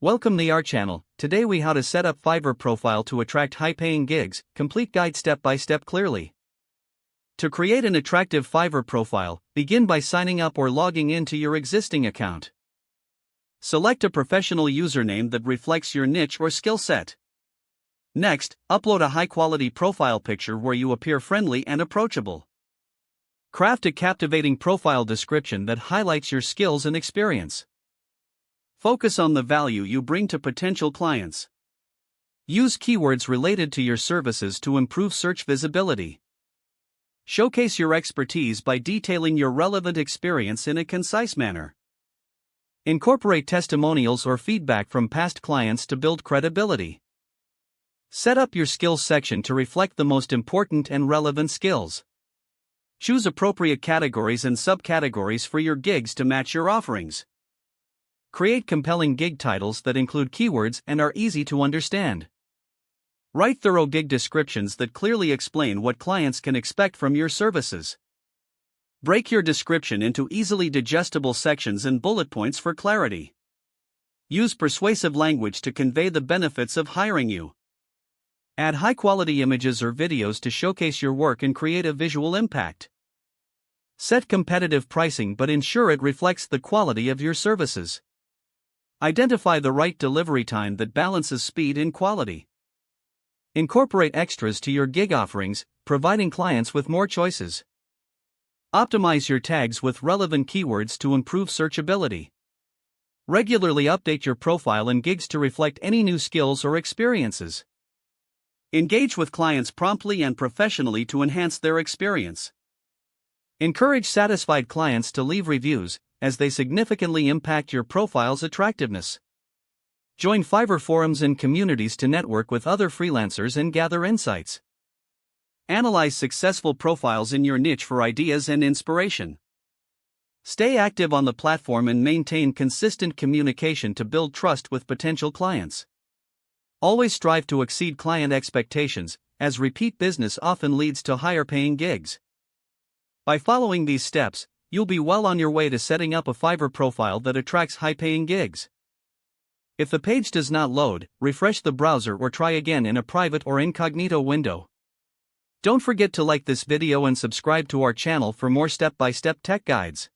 Welcome to our channel. Today we how to set up Fiverr profile to attract high-paying gigs, complete guide step by step clearly. To create an attractive Fiverr profile, begin by signing up or logging into your existing account. Select a professional username that reflects your niche or skill set. Next, upload a high-quality profile picture where you appear friendly and approachable. Craft a captivating profile description that highlights your skills and experience. Focus on the value you bring to potential clients. Use keywords related to your services to improve search visibility. Showcase your expertise by detailing your relevant experience in a concise manner. Incorporate testimonials or feedback from past clients to build credibility. Set up your skills section to reflect the most important and relevant skills. Choose appropriate categories and subcategories for your gigs to match your offerings. Create compelling gig titles that include keywords and are easy to understand. Write thorough gig descriptions that clearly explain what clients can expect from your services. Break your description into easily digestible sections and bullet points for clarity. Use persuasive language to convey the benefits of hiring you. Add high-quality images or videos to showcase your work and create a visual impact. Set competitive pricing but ensure it reflects the quality of your services. Identify the right delivery time that balances speed and quality. Incorporate extras to your gig offerings, providing clients with more choices. Optimize your tags with relevant keywords to improve searchability. Regularly update your profile and gigs to reflect any new skills or experiences. Engage with clients promptly and professionally to enhance their experience. Encourage satisfied clients to leave reviews, as they significantly impact your profile's attractiveness. Join Fiverr forums and communities to network with other freelancers and gather insights. Analyze successful profiles in your niche for ideas and inspiration. Stay active on the platform and maintain consistent communication to build trust with potential clients. Always strive to exceed client expectations, as repeat business often leads to higher paying gigs. By following these steps, you'll be well on your way to setting up a Fiverr profile that attracts high-paying gigs. If the page does not load, refresh the browser or try again in a private or incognito window. Don't forget to like this video and subscribe to our channel for more step-by-step tech guides.